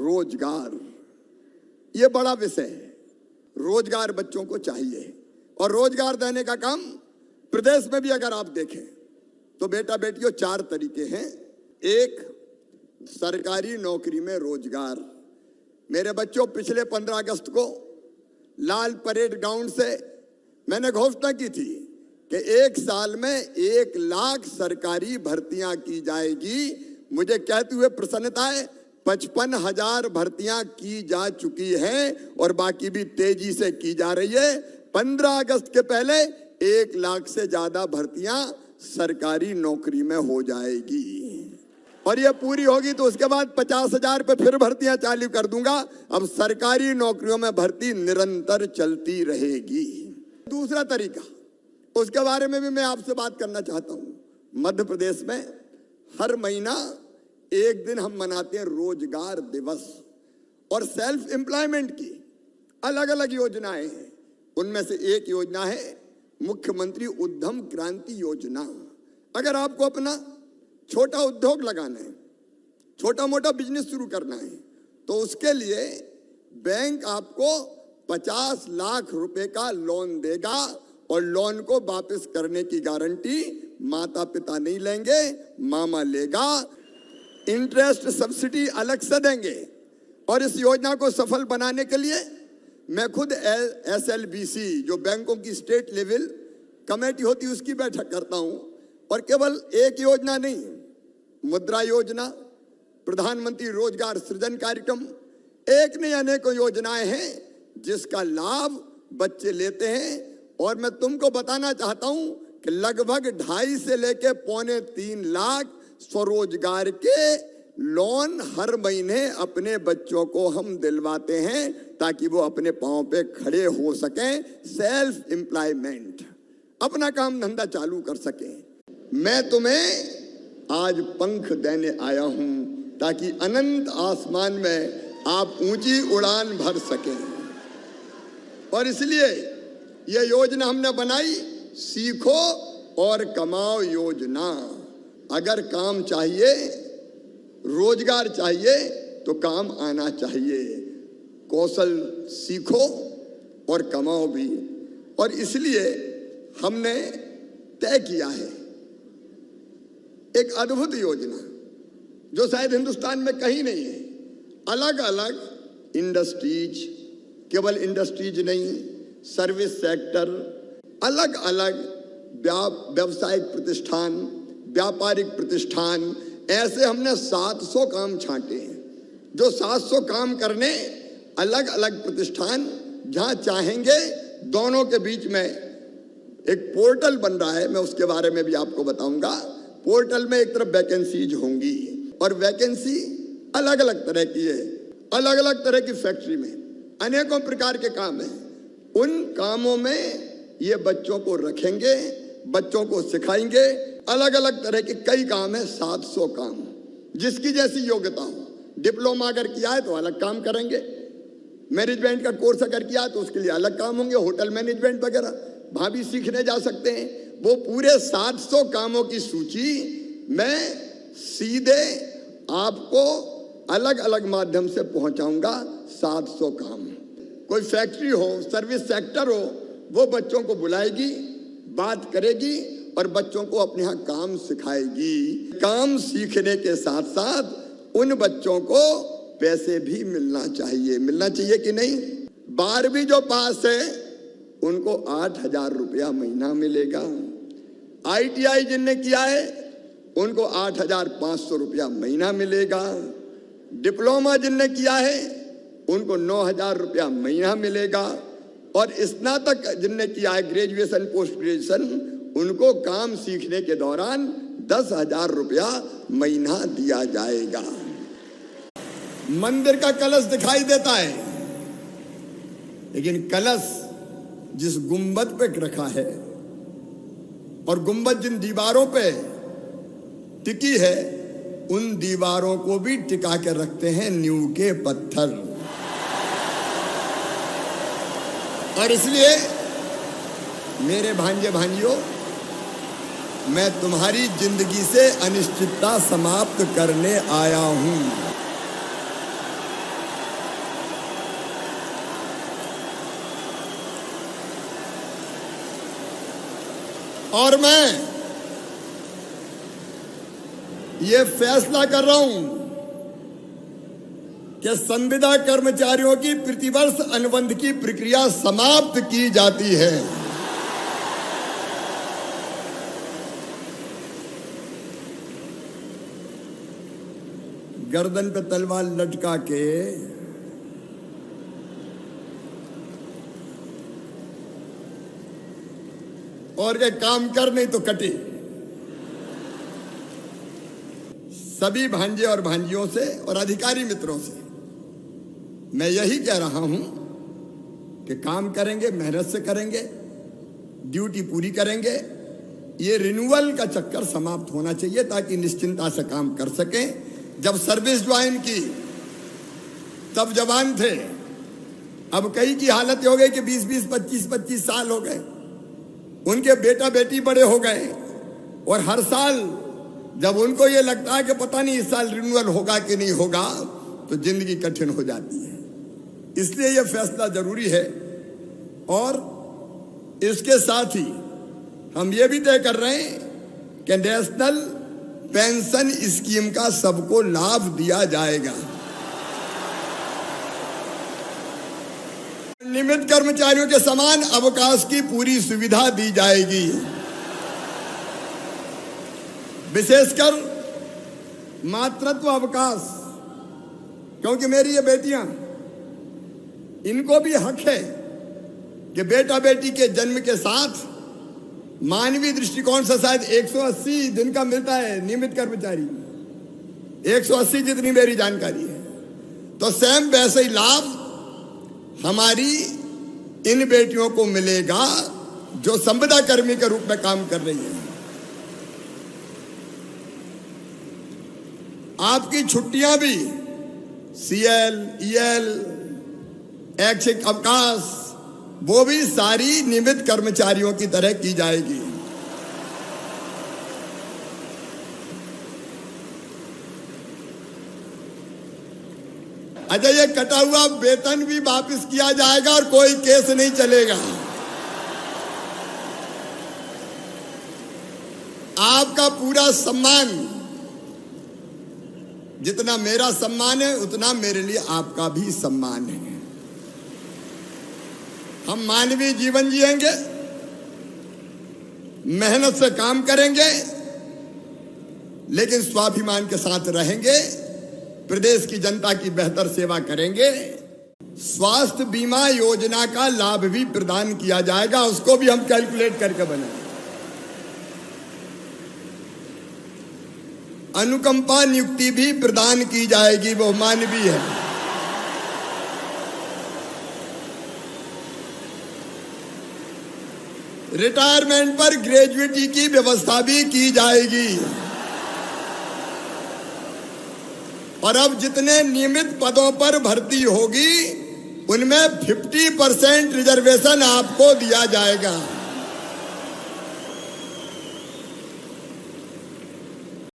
रोजगार, ये बड़ा विषय है। रोजगार बच्चों को चाहिए और रोजगार देने का काम प्रदेश में भी अगर आप देखें तो बेटा बेटियों 4 तरीके हैं। एक, सरकारी नौकरी में रोजगार। मेरे बच्चों, पिछले 15 अगस्त को लाल परेड ग्राउंड से मैंने घोषणा की थी कि 1 साल में 1 लाख सरकारी भर्तियां की जाएगी। मुझे कहते हुए प्रसन्नता है, 55,000 भर्तियां की जा चुकी हैं और बाकी भी तेजी से की जा रही है। 15 अगस्त के पहले 1 लाख से ज्यादा भर्तियां सरकारी नौकरी में हो जाएगी और ये पूरी होगी तो उसके बाद 50,000 पे फिर भर्तियां चालू कर दूंगा। अब सरकारी नौकरियों में भर्ती निरंतर चलती रहेगी। दूसरा तरीका, उसके बारे में भी मैं आपसे बात करना चाहता हूं। मध्य प्रदेश में हर महीना एक दिन हम मनाते हैं रोजगार दिवस और सेल्फ एम्प्लॉयमेंट की अलग अलग योजनाएं हैं। उनमें से एक योजना है मुख्यमंत्री उद्यम क्रांति योजना। अगर आपको अपना छोटा उद्योग लगाना है, छोटा मोटा बिजनेस शुरू करना है, तो उसके लिए बैंक आपको 50 लाख रुपए का लोन देगा और लोन को वापस करने की गारंटी माता पिता नहीं लेंगे, मामा लेगा। इंटरेस्ट सब्सिडी अलग से देंगे और इस योजना को सफल बनाने के लिए मैं खुद SLBC जो बैंकों की स्टेट लेवल कमेटी होती है उसकी बैठक करता हूं। और केवल एक योजना नहीं, मुद्रा योजना, प्रधानमंत्री रोजगार सृजन कार्यक्रम, एक नहीं अनेकों योजनाएं हैं जिसका लाभ बच्चे लेते हैं। और मैं तुमको बताना चाहता हूं कि लगभग 2.5 से लेके 2.25 लाख स्वरोजगार के लोन हर महीने अपने बच्चों को हम दिलवाते हैं ताकि वो अपने पांव पे खड़े हो सकें। सेल्फ एम्प्लॉयमेंट, अपना काम धंधा चालू कर सकें। मैं तुम्हें आज पंख देने आया हूं ताकि अनंत आसमान में आप ऊंची उड़ान भर सकें। और इसलिए यह योजना हमने बनाई, सीखो और कमाओ योजना। अगर काम चाहिए, रोजगार चाहिए तो काम आना चाहिए। कौशल सीखो और कमाओ भी। और इसलिए हमने तय किया है एक अद्भुत योजना जो शायद हिंदुस्तान में कहीं नहीं है। अलग अलग इंडस्ट्रीज, केवल इंडस्ट्रीज नहीं, सर्विस सेक्टर, अलग अलग व्यावसायिक प्रतिष्ठान, व्यापारिक प्रतिष्ठान, ऐसे हमने 700 काम छांटे हैं। जो 700 काम करने अलग अलग प्रतिष्ठान जहां चाहेंगे, दोनों के बीच में एक पोर्टल बन रहा है। मैं उसके बारे में भी आपको बताऊंगा। पोर्टल में एक तरफ वैकेंसीज होंगी और वैकेंसी अलग अलग तरह की है। अलग अलग तरह की फैक्ट्री में अनेकों प्रकार के काम हैं। उन कामों में ये बच्चों को रखेंगे, बच्चों को सिखाएंगे। अलग अलग तरह के कई काम है, 700 काम, जिसकी जैसी योग्यता हो। डिप्लोमा अगर किया है तो अलग काम करेंगे, मैनेजमेंट का कोर्स अगर किया तो उसके लिए अलग काम होंगे, होटल मैनेजमेंट वगैरह, वहां भी सीखने जा सकते हैं। वो पूरे 700 कामों की सूची मैं सीधे आपको अलग अलग माध्यम से पहुंचाऊंगा। 700 काम। कोई फैक्ट्री हो, सर्विस सेक्टर हो, वो बच्चों को बुलाएगी, बात करेगी और बच्चों को अपने यहाँ काम सिखाएगी। काम सीखने के साथ साथ उन बच्चों को पैसे भी मिलना चाहिए। मिलना चाहिए कि नहीं? 12वीं जो पास है उनको 8,000 रुपया महीना मिलेगा। ITI जिनने किया है उनको 8,500 रुपया महीना मिलेगा। डिप्लोमा जिनने किया है उनको 9,000 रुपया महीना मिलेगा। और स्नातक जिनने किया है, ग्रेजुएशन पोस्ट ग्रेजुएशन, उनको काम सीखने के दौरान 10,000 रुपया महीना दिया जाएगा। मंदिर का कलश दिखाई देता है, लेकिन कलश जिस गुंबद पे रखा है और गुंबद जिन दीवारों पे टिकी है, उन दीवारों को भी टिका के रखते हैं नींव के पत्थर। और इसलिए मेरे भांजे भांजियों, मैं तुम्हारी जिंदगी से अनिश्चितता समाप्त करने आया हूं। और मैं ये फैसला कर रहा हूं कि संविदा कर्मचारियों की प्रतिवर्ष अनुबंध की प्रक्रिया समाप्त की जाती है। गर्दन पे तलवार लटका के और ये काम कर नहीं तो कटे। सभी भांजे और भांजियों से और अधिकारी मित्रों से मैं यही कह रहा हूं कि काम करेंगे, मेहनत से करेंगे, ड्यूटी पूरी करेंगे। ये रिन्यूअल का चक्कर समाप्त होना चाहिए ताकि निश्चिंता से काम कर सकें। जब सर्विस ज्वाइन की तब जवान थे, अब कई की हालत हो गई कि 20-20, 25-25 साल हो गए, उनके बेटा बेटी बड़े हो गए और हर साल जब उनको ये लगता है कि पता नहीं इस साल रिन्यूअल होगा कि नहीं होगा, तो जिंदगी कठिन हो जाती है। इसलिए यह फैसला जरूरी है। और इसके साथ ही हम ये भी तय कर रहे हैं कि नेशनल पेंशन स्कीम का सबको लाभ दिया जाएगा। नियमित कर्मचारियों के समान अवकाश की पूरी सुविधा दी जाएगी। विशेषकर मातृत्व अवकाश, क्योंकि मेरी ये बेटियां, इनको भी हक है कि बेटा बेटी के जन्म के साथ मानवीय दृष्टिकोण से शायद 180 दिन का मिलता है नियमित कर्मचारी, 180 जितनी मेरी जानकारी है। तो सेम वैसे ही लाभ हमारी इन बेटियों को मिलेगा जो संविदा कर्मी के रूप में काम कर रही है। आपकी छुट्टियां भी CL, EL, ऐच्छिक अवकाश, वो भी सारी नियमित कर्मचारियों की तरह की जाएगी। अच्छा, ये कटा हुआ वेतन भी वापस किया जाएगा और कोई केस नहीं चलेगा। आपका पूरा सम्मान, जितना मेरा सम्मान है उतना मेरे लिए आपका भी सम्मान है। हम मानवीय जीवन जिएंगे, मेहनत से काम करेंगे, लेकिन स्वाभिमान के साथ रहेंगे, प्रदेश की जनता की बेहतर सेवा करेंगे। स्वास्थ्य बीमा योजना का लाभ भी प्रदान किया जाएगा, उसको भी हम कैलकुलेट करके बनाएंगे। अनुकंपा नियुक्ति भी प्रदान की जाएगी, वो मानवीय है। रिटायरमेंट पर ग्रेजुएटी की व्यवस्था भी की जाएगी। और अब जितने नियमित पदों पर भर्ती होगी उनमें 50% रिजर्वेशन आपको दिया जाएगा।